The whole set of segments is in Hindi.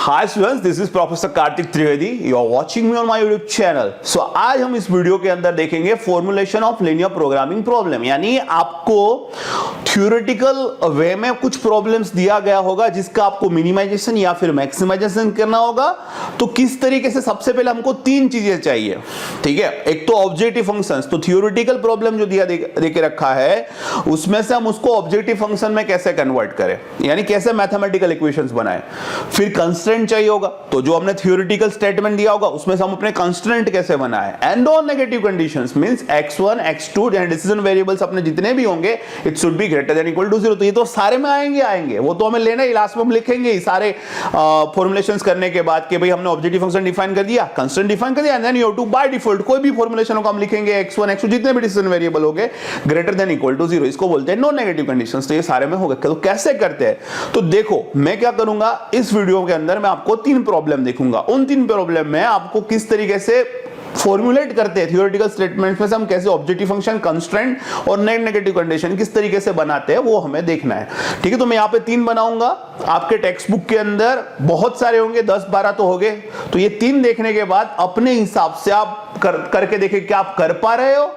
Hi students, this is professor Kartik Trivedi. You are watching me on my YouTube channel. So आज हम इस वीडियो के अंदर देखेंगे formulation of linear programming problem, यानी आपको थ्योरेटिकल वे में कुछ प्रॉब्लम्स दिया गया होगा जिसका आपको मिनिमाइजेशन या फिर मैक्सिमाइजेशन करना होगा। तो किस तरीके से, सबसे पहले हमको तीन चीजें चाहिए, ठीक है। एक तो ऑब्जेक्टिव फंक्शंस, तो थ्योरेटिकल प्रॉब्लम जो दिया देके रखा है उसमें से हम उसको ऑब्जेक्टिव फंक्शन में कैसे कन्वर्ट करें, यानी कैसे मैथमेटिकल इक्वेशंस बनाएं। फिर कंस्ट्रेंट चाहिए होगा, तो जो हमने थ्योरेटिकल स्टेटमेंट दिया होगा उसमें से हम अपने कंस्ट्रेंट कैसे बनाएं। And on negative conditions means x1 x2 and decision variables अपने जितने भी होंगे it should be greater than equal to 0। तो ये तो सारे में आएंगे, वो तो हमें लेना ही, लास्ट में हम लिखेंगे ही सारे फॉर्मुलेशंस करने के बाद कि भाई हमने ऑब्जेक्टिव फंक्शन डिफाइन कर दिया, कंस्ट्रेंट डिफाइन कर दिया, and then you have to by default कोई भी फॉर्मुलेशन होगा हम लिखेंगे x1 x2 जितने भी डिसीजन वेरिएबल होंगे ग्रेटर देन इक्वल टू 0। इसको बोलते हैं नॉन नेगेटिव कंडीशंस। तो ये सारे में होगा। तो कैसे करते हैं, तो देखो मैं क्या करूंगा, इस वीडियो के अंदर मैं आपको तीन प्रॉब्लम देखूंगा। उन तीन प्रॉब्लम में आपको किस तरीके से फॉर्मुलेट करते हैं थ्योरेटिकल स्टेटमेंट्स में से हम कैसे ऑब्जेक्टिव फंक्शन, कंस्ट्रेंट और नेट नेगेटिव कंडीशन किस तरीके से बनाते हैं वो हमें देखना है, ठीक है। तो मैं यहाँ पे तीन बनाऊंगा। आपके टेक्स्ट बुक के अंदर बहुत सारे होंगे, 10-12 तो होंगे। तो ये तीन देखने के बाद अपने हिसाब से आप करके देखें क्या आप कर पा रहे हो,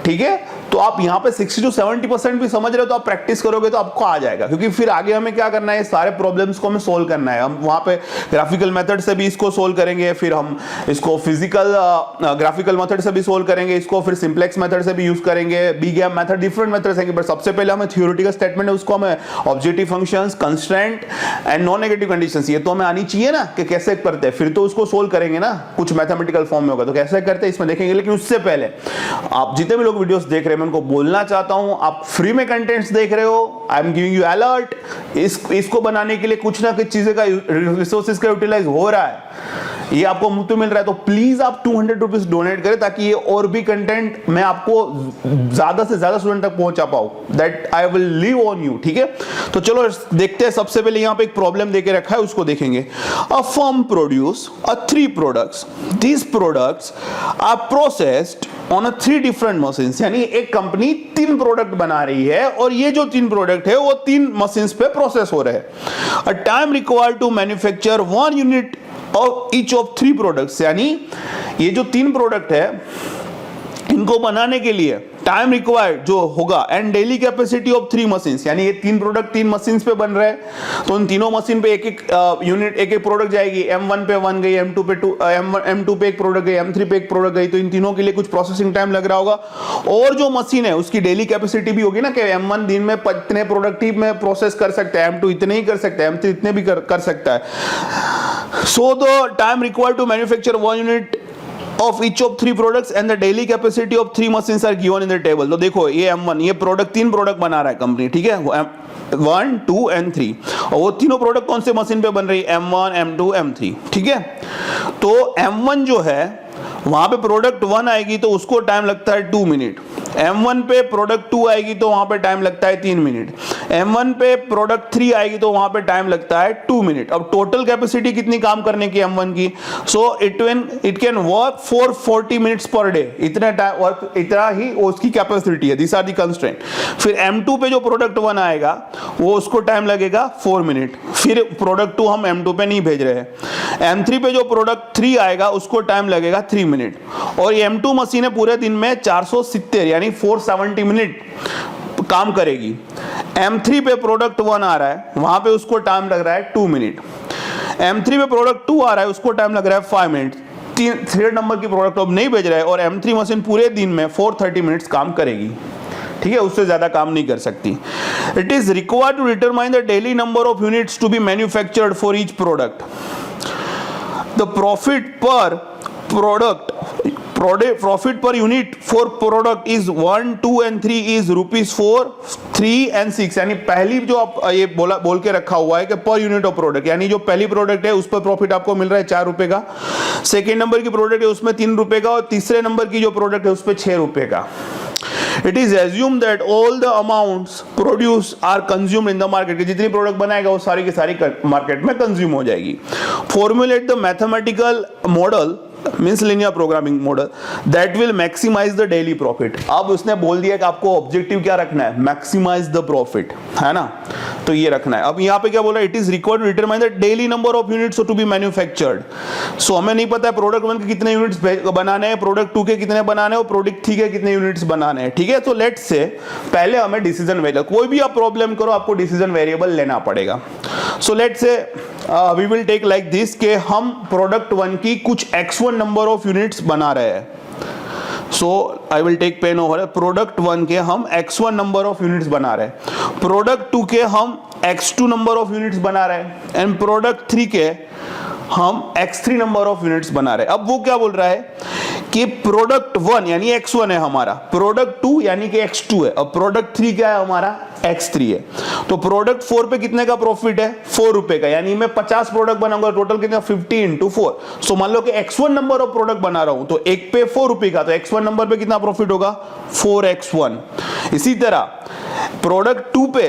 ठीक है। तो आप यहाँ पे 60 to 70% भी समझ रहे हो तो आप प्रैक्टिस करोगे तो आपको आ जाएगा, क्योंकि फिर आगे हमें क्या करना है, सारे प्रॉब्लम्स को हमें सोल्व करना है। हम वहां पे ग्राफिकल मेथड से भी इसको सोल्व करेंगे, फिर हम इसको फिजिकल ग्राफिकल मेथड से भी सोल्व करेंगे, इसको फिर सिंप्लेक्स मेथड से भी यूज करेंगे, B gap method, different methods हैं। बट सबसे पहले हमें थ्योरेटिकल स्टेटमेंट है उसको हमें objective functions, constraint and non negative conditions ये तो हमें आनी चाहिए ना कि कैसे करते हैं, फिर तो उसको सोल्व करेंगे ना, कुछ मैथमेटिकल फॉर्म में होगा तो कैसे करते हैं इसमें देखेंगे। लेकिन उससे पहले आप जितने भी लोग वीडियोस देख रहे हैं मैं उनको बोलना चाहता हूं, आप फ्री में कंटेंट्स देख रहे हो, I am giving you alert. इसको बनाने के लिए कुछ ना कुछ चीजें का रिसोर्सेज का यूटिलाइज हो रहा है, ये आपको मुफ्त में मिल रहा है। तो प्लीज आप 200 रुपीज डोनेट करें ताकि ये और भी कंटेंट मैं आपको ज्यादा से ज्यादा स्टूडेंट तक पहुंचा पाऊं, that I will leave on you, ठीक है। तो चलो देखते हैं। सबसे पहले यहां पे एक प्रॉब्लम देके रखा है उसको देखेंगे। A firm produce 3 products, these products are processed on 3 different machines, यानी एक कंपनी 3 प्रोडक्ट बना रही है और ये जो 3 प्रोडक्ट है वो 3 मशीन्स पे प्रोसेस हो रहे हैं। A time required to manufacture 1 unit of each of 3 products, यानी ये जो 3 प्रोडक्ट है इनको बनाने के लिए टाइम रिक्वायर्ड जो होगा and daily capacity of 3 machines, यानी ये 3 प्रोडक्ट 3 मशीन्स पे बन रहे हैं तो उन तीनों मशीन पे एक एक यूनिट, एक एक प्रोडक्ट जाएगी। M1 पे 1 गई, M2 पे 2, M2 पे एक प्रोडक्ट गई, M3 पे एक प्रोडक्ट गई। तो इन तीनों के लिए कुछ प्रोसेसिंग टाइम लग रहा होगा और जो मशीन है उसकी डेली कैपेसिटी भी होगी ना कि M1 दिन में इतने प्रोडक्ट ही में प्रोसेस कर सकता है, M2 इतने ही कर सकता है, M3 इतने भी कर सकता है। So the time required to manufacture 1 unit of each of 3 products and the daily capacity of 3 machines are given in the table। तो देखो ये M1, ये प्रोडक्ट 3 प्रोडक्ट बना रहा है कंपनी, ठीक है, 1, 2 and 3, और वो तीनों प्रोडक्ट कौन से मशीन पे बन रही है, M1, M2, M3, ठीक है। तो M1 जो है वहां पे प्रोडक्ट 1 आएगी तो उसको टाइम लगता है 2 मिनट, M1 पे प्रोडक्ट 2 आएगी तो वहां पे टाइम लगता है 3 मिनट, M1 पे प्रोडक्ट 3 आएगी तो वहां पे टाइम लगता है 2 मिनट। अब टोटल कैपेसिटी कितनी काम करने की M1 की, so it can work for 40 minutes per day, इतना टाइम वर्क, इतना ही उसकी कैपेसिटी है। This are the constraint. फिर M2 पे जो प्रोडक्ट 1 आएगा वो उसको टाइम लगेगा 4 मिनट, फिर प्रोडक्ट 2 हम M2 पे नहीं भेज रहे हैं। M3 पे जो प्रोडक्ट 3 आएगा उसको टाइम लगेगा 3 मिनट, और ये M2 मशीन है पूरे दिन में 470 यानी 470 मिनट काम करेगी। M3 पे प्रोडक्ट 1 आ रहा है वहां पे उसको टाइम लग रहा है 2 मिनट, M3 पे प्रोडक्ट 2 आ रहा है उसको टाइम लग रहा है 5 मिनट। 3 नंबर की प्रोडक्ट अब नहीं भेज रहा है और M3 मशीन पूरे दिन में 430 मिनट्स काम करेगी, ठीक है, उससे ज्यादा काम नहीं कर सकती। It is required to determine the daily number of units to be manufactured for each product. The profit per product, profit per unit for product is 1, 2 and 3 is ₹4, 3 and 6, यानी पहली जो आप ये बोल के रखा हुआ है कि पर यूनिट ऑफ प्रोडक्ट, यानी जो पहली प्रोडक्ट है उस पर प्रॉफिट आपको मिल रहा है 4 रुपए का, सेकेंड नंबर की प्रोडक्ट है उसमें 3 रुपए का, और तीसरे नंबर की जो प्रोडक्ट है उस पर 6 रुपए का। It is assumed that all the amounts produced are consumed in the market, कि जितनी प्रोडक्ट बनाएगा वो सारी की सारी मार्केट में कंज्यूम हो जाएगी। Formulate the mathematical model means linear programming model that will maximise the daily profit. अब उसने बोल दिया कि आपको ऑब्जेक्टिव क्या रखना है, मैक्सिमाइज द प्रॉफिट, है ना, तो ये रखना है। अब यहाँ पे क्या बोला, it is required to determine the daily number of units to be manufactured. So हमें नहीं पता है प्रोडक्ट 1 के कितने यूनिट्स बनाने हैं, प्रोडक्ट 2 के कितने बनाने हैं और प्रोडक्ट 3 के कितने यूनिट्स बनाने हैं, ठीक है। तो लेट्स से पहले हमें डिसीजन वेरिएबल, कोई भी आप प्रॉब्लम करो आपको डिसीजन वेरिएबल लेना पड़ेगा। So let's say we will take like this के हम प्रोडक्ट 1 की कुछ x1 नंबर ऑफ यूनिट्स बना रहे हैं। So I will take pen over, product 1 के हम x1 नंबर ऑफ यूनिट्स बना रहे हैं, प्रोडक्ट 2 के हम x2 नंबर ऑफ यूनिट्स बना रहे हैं एंड प्रोडक्ट 3 के हम x3 नंबर ऑफ यूनिट्स बना रहे हैं। अब वो क्या बोल रहा है कि प्रोडक्ट 1 यानी x1 है हमारा, प्रोडक्ट 2 यानी कि x2 है, और प्रोडक्ट 3 क्या है हमारा, x3 है। तो प्रोडक्ट 4 पे कितने का प्रॉफिट है, 4 रुपए का, यानी मैं 50 प्रोडक्ट बनाऊंगा, टोटल कितना 50 इंटू 4। सो मान लो कि x1 नंबर ऑफ प्रोडक्ट बना रहा हूं तो एक पे 4 रुपए का, तो x1 नंबर पे कितना प्रॉफिट होगा, 4x1। इसी तरह प्रोडक्ट 2 पे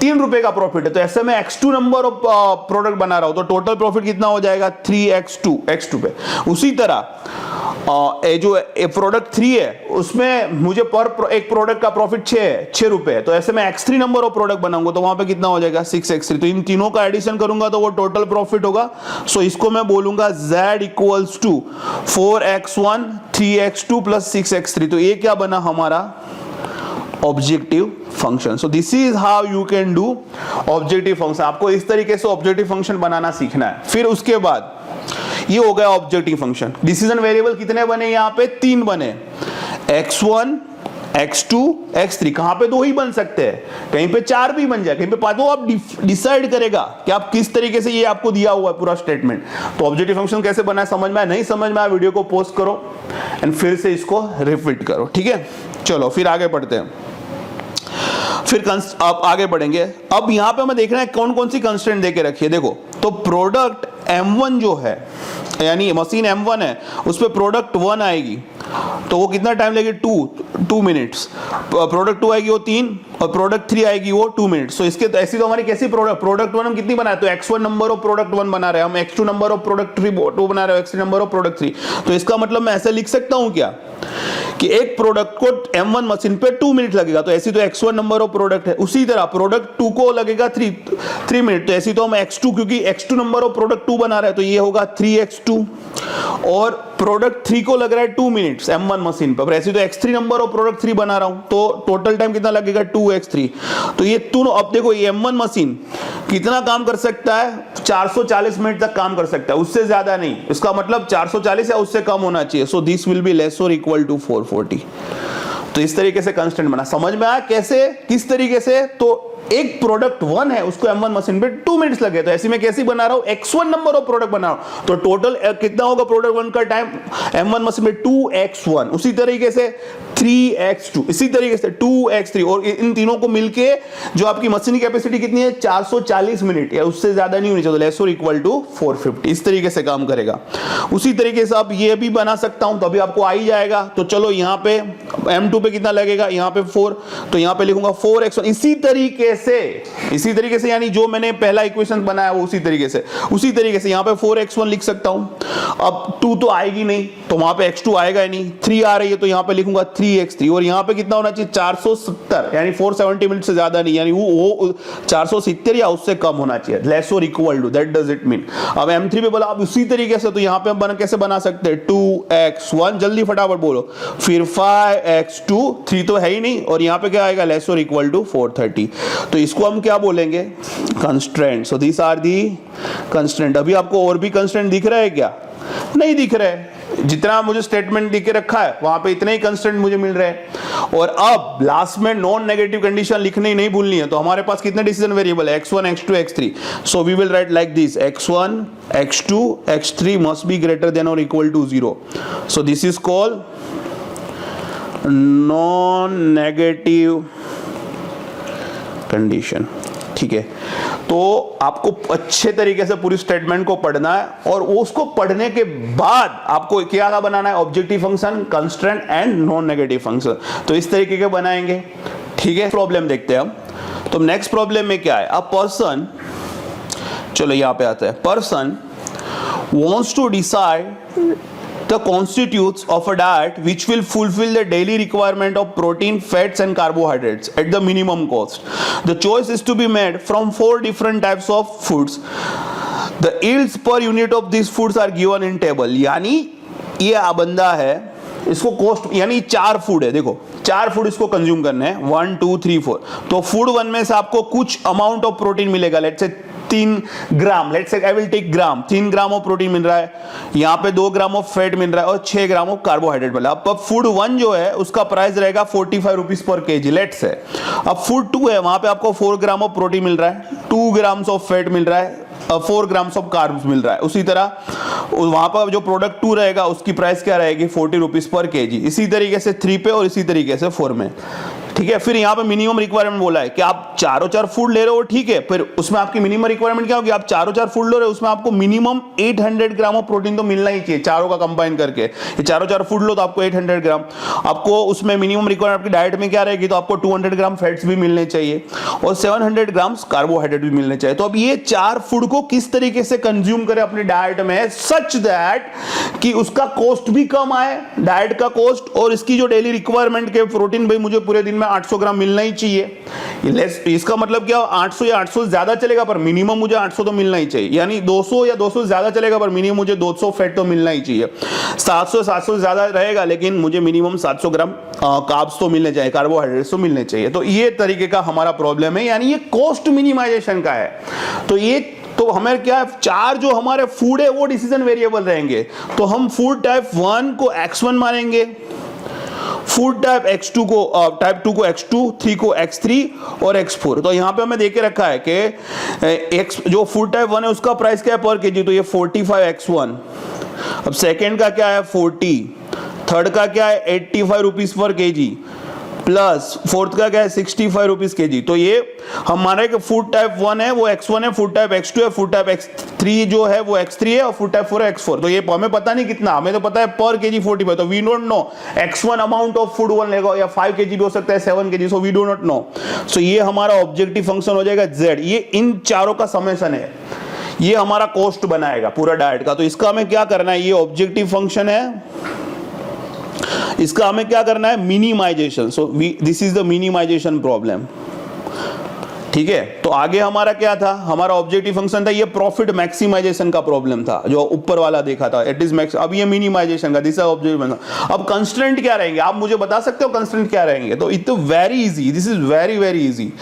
3 रुपए का प्रॉफिट है, तो ऐसे में x2 नंबर ऑफ प्रोडक्ट बना रहा हूं तो टोटल प्रॉफिट कितना हो जाएगा, 3x2 पे। उसी तरह जो प्रोडक्ट 3 है उसमें मुझे पर एक प्रोडक्ट का प्रॉफिट 6 रुपए है, तो ऐसे में x3 नंबर ऑफ प्रोडक्ट बनाऊंगा तो वहां पे कितना हो जाएगा, 6x3। तो इन तीनों का एडिशन करूंगा तो वो टोटल प्रॉफिट होगा। सो इसको मैं बोलूंगा z equals to 4x1 3x2 plus 6x3। तो ये क्या बना हमारा objective function. So this is how you can do objective function. आपको इस तरीके से ऑब्जेक्टिव फंक्शन बनाना सीखना है। फिर उसके बाद ये हो गया ऑब्जेक्टिव फंक्शन। डिसीजन वेरिएबल कितने बने, यहाँ पे 3 बने, x1 x2 x3। कहां पे 2 ही बन सकते हैं, कहीं पे 4 भी बन जाए, कहीं पे 5। तो आप डिसाइड करेगा कि आप किस तरीके से, ये आपको दिया हुआ है पूरा स्टेटमेंट। तो ऑब्जेक्टिव फंक्शन कैसे बना है समझ में आया, नहीं समझ में आया वीडियो को पॉज करो एंड फिर से इसको रिपीट करो, ठीक है। चलो फिर आगे बढ़ते हैं, फिर आप आगे बढ़ेंगे। अब यहां पे हमें देखना है कौन कौन सी कंस्ट्रेंट देके रखी है। देखो तो प्रोडक्ट M1 जो है, यानी मशीन M1 है, उस पे प्रोडक्ट 1 आएगी तो वो कितना टाइम लगेगी, 2 मिनट्स। प्रोडक्ट 2 आएगी वो 3, और प्रोडक्ट 3 आएगी वो 2 मिनट्स। तो इसके ऐसी तो हमारी कैसी प्रोडक्ट 1 हम कितनी बनाए, तो x1 नंबर ऑफ प्रोडक्ट 1 बना रहे हैं, हम x2 नंबर ऑफ प्रोडक्ट 2 बना रहे हैं, x3 नंबर ऑफ प्रोडक्ट 3। तो इसका मतलब मैं ऐसे लिख सकता हूं क्या कि एक प्रोडक्ट को M1 मशीन पे 2 मिनट लगेगा, तो ऐसी तो x1 नंबर ऑफ प्रोडक्ट है। उसी तरह प्रोडक्ट 2 को लगेगा 3 मिनट, तो ऐसी तो हम x2, क्योंकि x2 नंबर ऑफ प्रोडक्ट 2 बना रहा है तो ये होगा 3x2। और प्रोडक्ट 3 को लग रहा है 2 मिनट्स M1 मशीन पर, ऐसे तो x3 नंबर ऑफ प्रोडक्ट 3 बना रहा हूं तो टोटल टाइम कितना लगेगा, 2x3। तो ये दोनों, अब देखो ये M1 मशीन कितना काम कर सकता है, 440 मिनट तक काम कर सकता है, उससे ज्यादा नहीं। इसका मतलब 440 या उससे कम होना चाहिए। So this will be less और इक्वल टू 440। तो इस तरीके से कंस्टेंट बना, समझ में आया कैसे, किस तरीके से। तो एक प्रोडक्ट 1 है उसको M1 मशीन पे 2 मिनट्स लगे, तो ऐसे में कैसी बना रहा हूं, x1 नंबर ऑफ प्रोडक्ट बना रहा हूं तो टोटल कितना होगा प्रोडक्ट 1 का टाइम M1 मशीन में 2x1, उसी तरीके से 3x2, इसी तरीके से 2x3, और इन तीनों को मिलके जो आपकी मशीन की कैपेसिटी कितनी है, 440 मिनट या उससे ज्यादा नहीं होनी चाहिए, लेस और इक्वल टू 450। इस तरीके से काम करेगा। उसी तरीके से आप ये भी बना सकता हूं तो अभी आपको आ ही जाएगा। तो चलो यहाँ पे M2 पे कितना लगेगा, यहाँ पे 4, तो यहाँ पे लिखूंगा 4x1। इसी तरीके से यानी जो मैंने पहला इक्वेशन बनाया वो उसी तरीके से यहाँ पे 4x1 लिख सकता हूं। अब 2 तो आएगी नहीं तो वहां पे x2 आएगा ही नहीं, 3 आ रही है तो यहाँ पे लिखूंगा 3x3, और यहाँ पे कितना होना चाहिए, 470, यानी 470 मिनट से ज्यादा नहीं, यानी वो 470 या उससे कम होना चाहिए, लेस और equal to, that does it mean. अब M3 पे बोला, अब उसी तरीके से तो यहाँ पे हम कैसे बना सकते हैं, 2x1, जल्दी फटाफट बोलो, फिर 5x2, 3 तो है ही नहीं, और यहाँ पे क्या आएगा, लेस और इक्वल टू 430। तो इसको हम क्या बोलेंगे, constraint. So this are the constraint. अभी आपको और भी कंस्ट्रेंट दिख रहा है क्या, नहीं दिख रहा है, जितना मुझे स्टेटमेंट दिख के रखा है वहां पे इतने ही कंस्ट्रेंट मुझे मिल रहे हैं। और अब लास्ट में नॉन नेगेटिव कंडीशन लिखनी ही नहीं भूलनी है। तो हमारे पास कितने डिसीजन वेरिएबल है, x1 x2 x3। So we will write like this, x1 x2 x3 must be greater than और equal to 0। So this is called non negative condition, ठीक है। तो आपको अच्छे तरीके से पूरी स्टेटमेंट को पढ़ना है, और उसको पढ़ने के बाद आपको क्या बनाना है, objective function, constraint and non negative function. तो इस तरीके के बनाएंगे, ठीक है। प्रॉब्लम देखते हैं हम। तो नेक्स्ट प्रॉब्लम में क्या है, अ पर्सन, चलो यहां पे आता है, person wants to decide the constitutes of a diet which will fulfill the daily requirement of protein, fats and carbohydrates at the minimum cost. The choice is to be made from 4 different types of foods. The yields per unit of these foods are given in table. यानी ये बंदा है, इसको कॉस्ट यानी 4 फूड है, देखो 4 फूड इसको कंज्यूम करने हैं, 1 2 3 4. तो फूड 1 में से आपको कुछ अमाउंट ऑफ प्रोटीन मिलेगा, let's say 3 gram, let's say I will take gram, 3 gram of protein मिल रहा है, यहाँ पे 2 ग्राम ऑफ फैट मिल रहा है और 6 ग्राम ऑफ कार्बोहाइड्रेट मिल रहा है. अब फूड 1 जो है उसका प्राइस रहेगा 45 rupees per KG, let's say. अब फूड 2 है, वहां पे आपको 4 ग्राम ऑफ प्रोटीन मिल रहा है, 2 ग्राम्स ऑफ फैट मिल रहा है, 4 ग्राम्स ऑफ कार्ब्स मिल रहा है. उसी तरह वहां पर जो प्रोडक्ट 2 रहेगा उसकी प्राइस क्या रहेगी, 40 रुपीज पर केजी. इसी तरीके से 3 पे और इसी तरीके से 4 में. ठीक है, फिर यहाँ पे मिनिमम रिक्वायरमेंट बोला है कि आप चारों 4 फूड ले रहे हो, ठीक है, फिर उसमें आपकी मिनिमम रिक्वायरमेंट क्या होगी, आप चारों 4 फूड ले रहे हो, उसमें आपको मिनिमम 800 ग्राम ऑफ प्रोटीन तो मिलना ही चाहिए, चारों का कंबाइन करके. ये चारों 4 फूड लो तो आपको 800 ग्राम, आपको उसमें मिनिमम रिक्वायरमेंट आपकी डाइट में क्या रहेगी, तो आपको 200 ग्राम फैट्स भी मिलने चाहिए और 700 ग्राम कार्बोहाइड्रेट भी मिलने चाहिए. तो अब ये 4 फूड को किस तरीके से कंज्यूम करें अपनी डाइट में सच दैट कि उसका कॉस्ट भी कम आए, डाइट का कॉस्ट, और इसकी जो डेली रिक्वायरमेंट के प्रोटीन भाई मुझे पूरे दिन में 800 ग्राम मिलना ही चाहिए. इसका मतलब क्या, 800 या 800 ज्यादा चलेगा पर मिनिमम मुझे 800 तो मिलना ही चाहिए, यानी 200 या 200 ज्यादा चलेगा पर मिनिमम मुझे 200 फैट तो मिलना ही चाहिए. 700 ज्यादा रहेगा लेकिन मुझे मिनिमम 700 ग्राम कार्ब्स तो मिलने चाहिए, कार्बोहाइड्रेट्स तो मिलने चाहिए. तो ये तरीके का हमारा प्रॉब्लम है, यानी ये कॉस्ट मिनिमाइजेशन का है. तो हमें क्या है, 4 जो हमारे फूड है वो डिसीजन वेरिएबल रहेंगे. तो हम फूड टाइप 1 को x1 मानेंगे, फूड टाइप x2 को टाइप 2 को x2, 3 को x3 और x4. तो यहां पे हमें देके रखा है कि x जो फूड टाइप 1 है उसका प्राइस क्या है पर केजी, तो ये 45x1. अब सेकंड का क्या है 40, थर्ड का क्या है 85 rupees per KG, plus fourth का क्या है 65 रुपीज केजी. तो ये हमारे फूड टाइप 1 है वो x1 है, फूड टाइप x2 है, फूड टाइप x3 जो है वो x3 है और फूड टाइप 4 है x4. तो ये हमें पता नहीं कितना, हमें तो पता है पर केजी 45. तो we don't know x1 amount of food 1 लेगा या 5 केजी भी हो सकता है, 7 KG, so we do not know. सो ये हमारा ऑब्जेक्टिव फंक्शन हो जाएगा z. ये इन चारों का समेशन है, ये हमारा कॉस्ट बनाएगा पूरा डाइट का. तो इसका हमें क्या करना है, ये ऑब्जेक्टिव फंक्शन है, इसका हमें क्या करना है minimisation. So this is the minimisation problem. ठीक है, तो आगे हमारा क्या था, हमारा ऑब्जेक्टिव फंक्शन था, ये प्रॉफिट मैक्सिमाइजेशन का प्रॉब्लम था जो ऊपर वाला देखा था, इट इज मैक्स. अब ये मिनिमाइजेशन का, दिस इज ऑब्जेक्टिव फंक्शन. अब कंस्ट्रेंट क्या रहेंगे, आप मुझे बता सकते हो कंस्ट्रेंट क्या रहेंगे. तो it very easy, this is very very easy.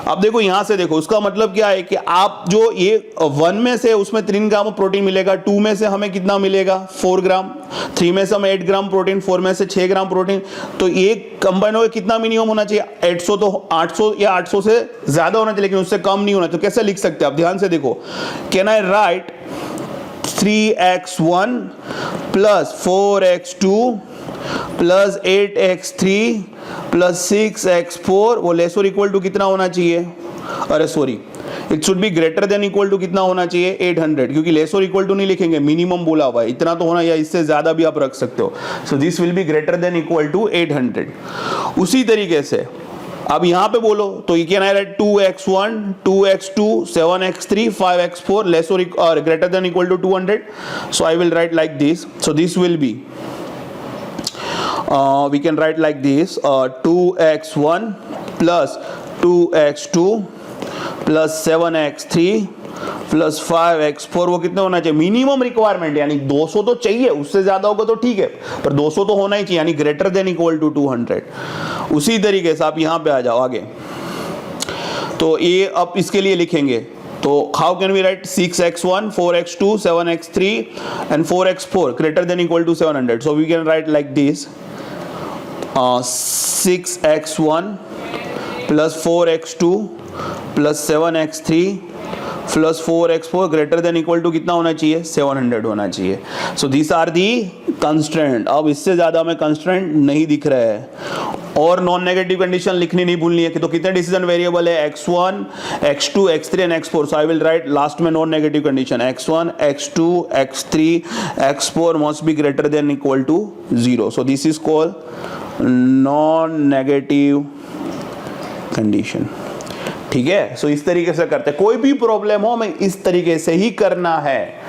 अब देखो यहां से देखो, उसका मतलब क्या है कि आप जो ये 1 में से उसमें 3 ग्राम प्रोटीन मिलेगा, 2 में से हमें कितना मिलेगा 4 ग्राम, 3 में से हमें 8 ग्राम प्रोटीन, 4 में से 6 ग्राम प्रोटीन. तो ये कंबाइन होकर कितना मिनिमम होना चाहिए 800. तो 800 या 800 से ज्यादा होना चाहिए लेकिन उससे कम नहीं होना. तो कैसे लिख सकते हैं आप, ध्यान से देखो, can I right 3x1 plus 4x2 plus 8x3 plus 6x4, वो लेस और इक्वल टू कितना होना चाहिए, अरे sorry, it should be greater than equal to कितना होना चाहिए 800, क्योंकि लेस और इक्वल टू नहीं लिखेंगे, मिनिमम बोला हुआ है, इतना तो होना, या इससे ज्यादा भी आप रख सकते हो. So this will be greater than equal to 800. उसी तरीके से अब यहां पे बोलो तो ये can I write 2x1 2x2 7x3 5x4 less और greater than equal to 200. So I will write like this. So this will be we can write like this, 2x1 plus 2x2 plus 7x3 plus 5x4, वो कितने होना चाहिए मिनिमम रिक्वायरमेंट, यानी 200 तो चाहिए, उससे ज्यादा होगा तो ठीक है पर 200 तो होना ही चाहिए, यानी ग्रेटर देन इक्वल टू 200. उसी तरीके से आप यहां पे आ जाओ आगे. तो ये अब इसके लिए लिखेंगे, तो how can we write 6x1 4x2 7x3 and 4x4 greater than equal to 700. So we can write like this, 6x1 plus 4x2 plus 7x3 plus 4x4 greater than equal to कितना होना चाहिए 700 होना चाहिए. So this are the constraint. अब इससे ज्यादा हमें कंस्ट्रेंट नहीं दिख रहा है. और नॉन नेगेटिव कंडीशन लिखनी नहीं भूलनी है कि तो कितने डिसीजन वेरिएबल है x1 x2 x3 and x4. So I will write last में non negative condition x1 x2 x3 x4 must be greater than equal to 0. So this is called non negative condition. ठीक है, सो इस तरीके से करते हैं. कोई भी प्रॉब्लम हो हमें इस तरीके से ही करना है.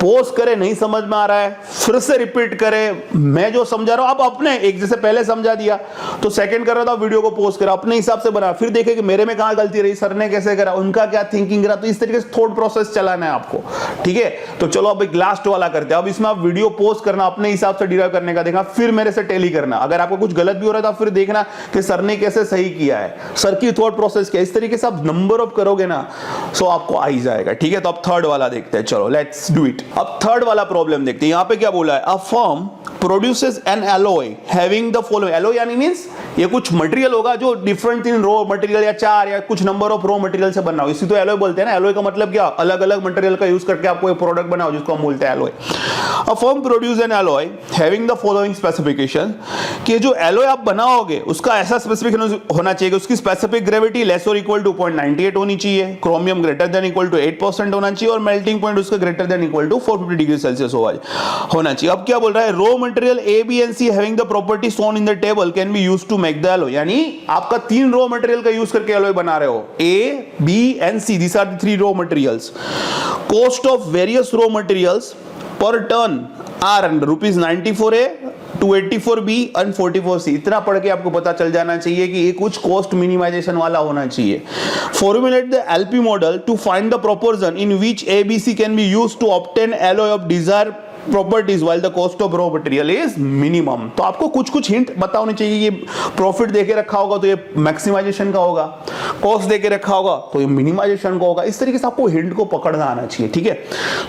पोस्ट करें, नहीं समझ में आ रहा है फिर से रिपीट करें, मैं जो समझा रहा हूं आप अपने एक जैसे पहले समझा दिया तो सेकंड कर रहा था वीडियो को पोस्ट करा अपने हिसाब से बना, फिर देखे कि मेरे में कहां गलती रही, सर ने कैसे करा, उनका क्या थिंकिंग रहा, तो इस तरीके से थॉट प्रोसेस चलाना है आपको, ठीक है। तो चलो अब एक लास्ट वाला करते हैं। अब इसमें आप वीडियो पोस्ट करना अपने हिसाब से डिराइव करने का देखना, फिर मेरे से टेली करना, अगर आपको कुछ गलत भी हो रहा था फिर देखना कि सर ने कैसे सही किया है, सर की थॉट प्रोसेस क्या, इस तरीके से आप नंबर ऑफ करोगे ना सो आपको आ ही जाएगा, ठीक है। तो अब थर्ड वाला देखते हैं, चलो लेट्स डू इट। अब थर्ड वाला प्रॉब्लम देखते हैं, यहां पे क्या बोला है, a firm produces an alloy having the following, alloy यानी मींस ये कुछ मटेरियल होगा जो डिफरेंट इन रो मटेरियल या चार या कुछ नंबर ऑफ रो मटेरियल से बना हो, इसी तो एलॉय बोलते हैं ना। एलॉय का मतलब क्या, अलग अलग मटेरियल का यूज करके आपको एक प्रोडक्ट बनाओ जिसको हम बोलते हैं alloy. A firm produce an alloy having the following specification, कि जो एलॉय आप बनाओगे उसका ऐसा स्पेसिफिकेशन होना चाहिए कि उसकी स्पेसिफिक ग्रेविटी लेस और इक्वल टू 0.98 होनी चाहिए, chromium greater than equal to 8% होना चाहिए और मेल्टिंग पॉइंट उसका greater than equal to 450 degree Celsius होना चाहिए। अब क्या बोल रहा है, raw material A B and C having the property shown in the table can be used to make the alloy, यानी आपका तीन रो मटेरियल का यूज करके एलॉय बना रहे हो, A B and C, this are the three raw materials. Cost of various raw materials per ton are ₹94A, 284B and 44C, इतना पढ़ के आपको पता चल जाना चाहिए कि ये कुछ कॉस्ट मिनिमाइजेशन वाला होना चाहिए। Formulate the LP model to find the proportion in which ABC can be used to obtain alloy of desire properties while the cost of raw material is minimum. तो आपको कुछ कुछ हिंट पता होने चाहिए, ये प्रॉफिट देके रखा होगा तो ये मैक्सिमाइजेशन का होगा, कॉस्ट देके रखा होगा तो ये मिनिमाइजेशन का होगा, इस तरीके से आपको हिंट को पकड़ना आना चाहिए, ठीक है।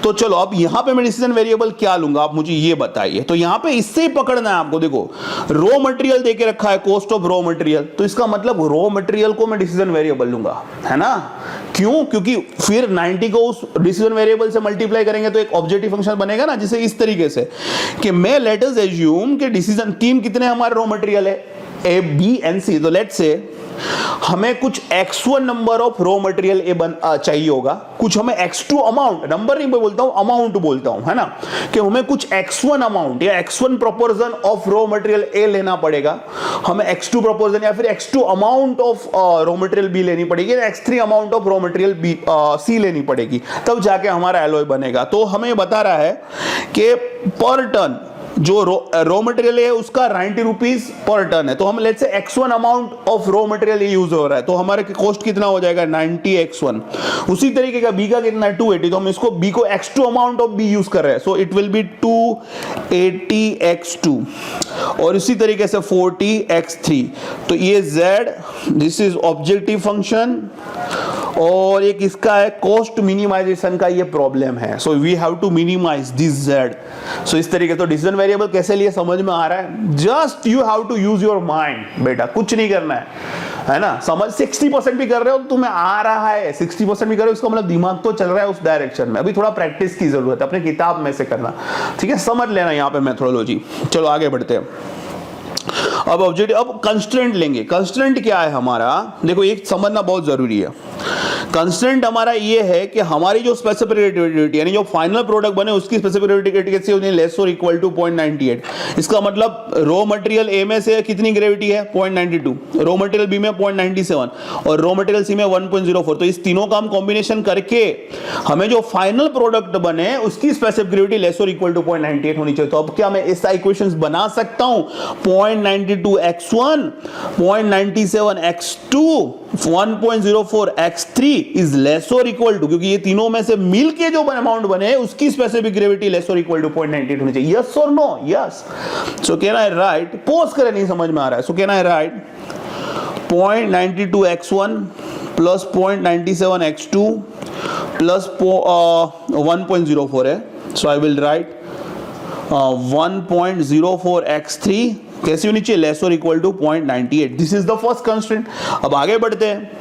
तो चलो अब यहां पे मैं डिसीजन वेरिएबल क्या लूंगा आप मुझे ये बताइए। तो यहां पे इससे ही पकड़ना है आपको, देखो रॉ मटेरियल देके रखा है, कॉस्ट ऑफ रॉ मटेरियल, तो इसका मतलब रॉ मटेरियल को मैं डिसीजन वेरिएबल लूंगा, है ना। क्यों, क्योंकि फिर 90 को उस डिसीजन वेरिएबल से मल्टीप्लाई करेंगे तो एक ऑब्जेक्टिव फंक्शन बनेगा ना, जिसे इस तरीके से कि मैं लेट अस एज्यूम कि डिसीजन तीन कितने हमारे रॉ मटेरियल है, ए बी एंड सी, तो लेट्स से हमें कुछ x1 number of raw material ए चाहिए होगा, कुछ हमें x2 अमाउंट, नंबर नहीं बोलता हूं अमाउंट बोलता हूं, है ना, कि हमें कुछ x1 अमाउंट या x1 proportion of raw material A लेना पड़ेगा, हमें x2 प्रोपोर्शन या फिर x2 amount of raw material B लेनी पड़ेगी, x3 amount of raw material B C लेनी पड़ेगी, तब जाके हमारा एलॉय बनेगा। तो हमें बता रहा है कि पर टन जो रॉ मटेरियल है उसका 90 रुपीज पर टन है, तो हम let's say x1 amount of raw material use हो रहा है, तो हमारे कॉस्ट कितना हो जाएगा 90x1। उसी तरीके का बी का कितना है 280, तो हम इसको बी को x2 amount of B use कर रहे हैं, so it will be 280x2 और इसी तरीके से 40x3। तो ये z this is objective function और एक इसका है कॉस्ट मिनिमाइजेशन का ये प्रॉब्लम है, so we have to minimise this z। So इस तरीके तो डिसीजन वेरिएबल कैसे लिए समझ में आ रहा है, just you have to use your mind बेटा, कुछ नहीं करना है ना। समझ 60% भी कर रहे हो तो तुम्हें आ रहा है, 60% भी कर रहे हो इसका मतलब दिमाग तो चल रहा है उस डायरेक्शन में, अभी थोड़ा प्रैक्टिस की जरूरत है, अपने किताब में से करना, ठीक है, समझ लेना यहाँ पे मेथोडोलॉजी। चलो आगे बढ़ते हैं। अब ऑब्जेक्टिव, अब कंस्ट्रेंट लेंगे। कंस्ट्रेंट क्या है हमारा, देखो एक समझना बहुत जरूरी है। कंस्ट्रेंट हमारा ये है कि हमारी जो स्पेसिफिक ग्रेविटी यानी जो फाइनल प्रोडक्ट बने उसकी स्पेसिफिक ग्रेविटी कैसी होनी है, लेस और इक्वल टू 0.98। इसका मतलब रॉ मटेरियल ए में से कितनी ग्रेविटी है 0.92, रॉ मटेरियल बी में 0.97 और रॉ मटेरियल सी में 1.04। तो इस तीनों का हम कॉम्बिनेशन करके हमें जो फाइनल प्रोडक्ट बने उसकी स्पेसिफिक ग्रेविटी लेस और इक्वल टू 0.98 होनी चाहिए। तो अब क्या मैं ऐसा इक्वेशंस बना सकता हूं, 0.92x1, 0.97x2, 1.04x3 is less और इक्वल टू, क्योंकि ये तीनों में से मिलके जो अमाउंट बने उसकी स्पेसिफिक ग्रेविटी लेस और इक्वल टू 0.98 होनी चाहिए। यस और no, yes. So can I write, पोज करें नहीं समझ में आ रहा है, so can I write 0.92x1 plus 0.97x2 plus 1.04 है, सो आई विल राइट 1.04x3 कैसी होनी चाहिए, लेस और equal to 0.98। This is the first constraint. अब आगे बढ़ते हैं।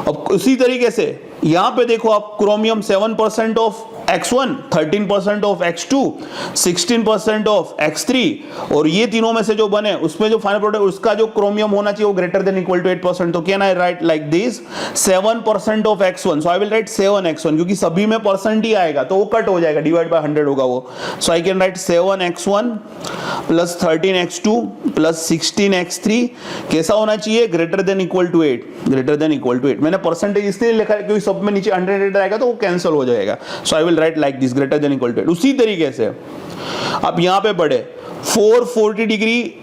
अब उसी तरीके से यहां पे देखो आप, chromium 7% of x1, 13% of x2, 16% of x3 और ये तीनों में से जो बने उसमें जो फाइनल प्रोडक्ट उसका जो क्रोमियम होना चाहिए वो ग्रेटर देन इक्वल टू 8%। तो can I write like this 7% of x1, so I will write 7x1, क्योंकि सभी में परसेंट ही आएगा तो वो कट हो जाएगा, डिवाइड बाय 100 होगा वो। So I can write 7x1 plus 13x2 plus 16x3 कैसा होना चाहिए, greater than equal to 8, greater than equal to 8। मैंने परसेंटेज इसलिए लिखा है क्योंकि सब में नीचे 100 आएगा तो वो कैंसिल हो जाएगा। So I will write like this greater than equal to 8। उसी तरीके से आप यहां पे पढ़े 440 डिग्री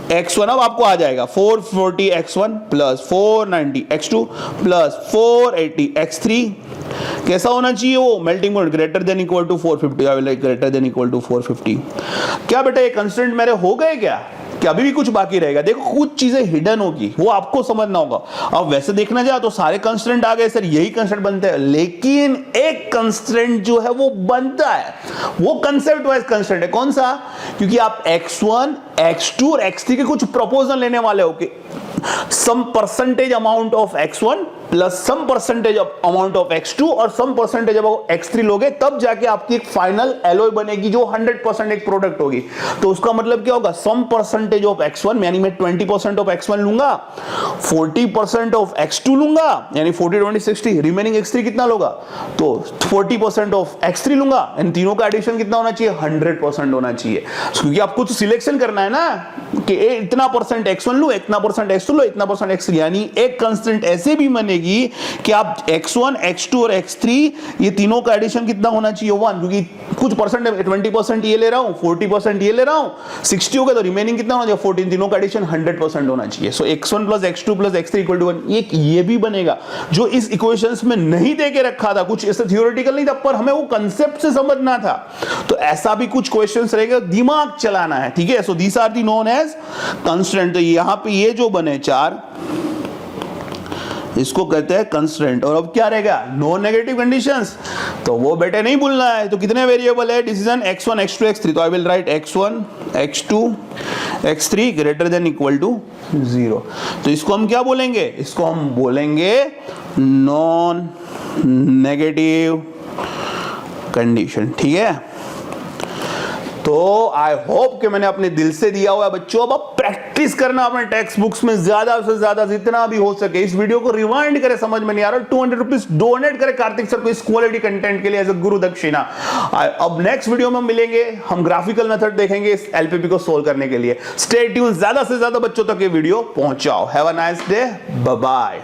x1, अब आपको आ जाएगा 440 x1 plus 490 x2 plus 480 x3। कैसा होना चाहिए वो melting point greater than equal to 450, I will like greater than equal to 450। क्या बेटा ये कंस्ट्रेंट मेरे हो गए क्या अभी भी कुछ बाकी रहेगा? देखो कुछ चीजें हिडन होगी, वो आपको समझना होगा। अब वैसे देखना जाए तो सारे कंस्ट्रेंट आ गए सर, यही कंस्ट्रेंट बनते हैं, लेकिन एक कंस्ट्रेंट जो है वो बनता है, वो कंसेप्ट वाइज कंस्ट्रेंट है। कौन सा? क्योंकि आप x1 x2 और x3 के कुछ प्रोपोजल लेने वाले हो कि some percentage amount of x1 plus some percentage amount of x2 और सम परसेंटेज ऑफ x3 लोगे, तब जाके आपकी एक फाइनल एलॉय बनेगी जो 100% एक प्रोडक्ट होगी। तो उसका मतलब क्या होगा? सम परसेंटेज ऑफ x1 यानी मैं 20% ऑफ x1 लूंगा, 40% ऑफ x2 लूंगा यानी 40 20 60, रिमेनिंग x3 कितना लूंगा? तो 40% ऑफ x3 लूंगा। इन तीनों का एडिशन कितना होना चाहिए? 100% होना चाहिए, क्योंकि आपको तो सिलेक्शन करना है ना कि इतना परसेंट x1 लो, इतना परसेंट x2 लो, इतना परसेंट x3। यानी एक कंस्टेंट ऐसे भी बनेगी कि आप x1 x2 और x3 ये तीनों का एडिशन कितना होना चाहिए? 1, क्योंकि कुछ परसेंट 20% ये ले रहा हूं, 40% ये ले रहा हूं, 60 हो गया तो रिमेनिंग कितना होना चाहिए? 14। तीनों का एडिशन 100% होना चाहिए। So x1 plus x2 plus x3 equal to 1। ये भी बनेगा जो इस इक्वेशंस में नहीं दे के रखा था, कुछ ऐसा थियोरेटिकल नहीं था, पर हमें वो कंसेप्ट से समझना था। तो ऐसा भी कुछ क्वेश्चंस रहेगा, दिमाग चलाना है, ठीक है। So these are the known as constraint. तो यहां पे ये जो बने 4, इसको कहते हैं कंस्ट्रेंट। और अब क्या रहेगा? नॉन नेगेटिव कंडीशंस, तो वो बेटे नहीं भूलना है। तो कितने वेरिएबल है डिसीजन? x1 x2 x3। तो I will write x1 x2 x3 greater than equal to 0। तो इसको हम क्या बोलेंगे? इसको हम बोलेंगे नॉन नेगेटिव कंडीशन, ठीक है। तो आई होप कि मैंने अपने दिल से दिया हुआ है बच्चों। अब आप प्रैक्टिस करना अपने टेक्स्ट बुक्स में ज्यादा से ज्यादा जितना भी हो सके। इस वीडियो को रिवाइंड करें, समझ में नहीं आ रहा 200 रुपीज डोनेट करें कार्तिक सर को इस क्वालिटी कंटेंट के लिए एज अ गुरु दक्षिणा। अब नेक्स्ट वीडियो में मिलेंगे, हम ग्राफिकल मेथड देखेंगे इस एलपीपी को सोल्व करने के लिए। स्टे ट्यून, ज्यादा से ज्यादा बच्चों तक ये वीडियो पहुंचाओ। Have a nice day, bye bye.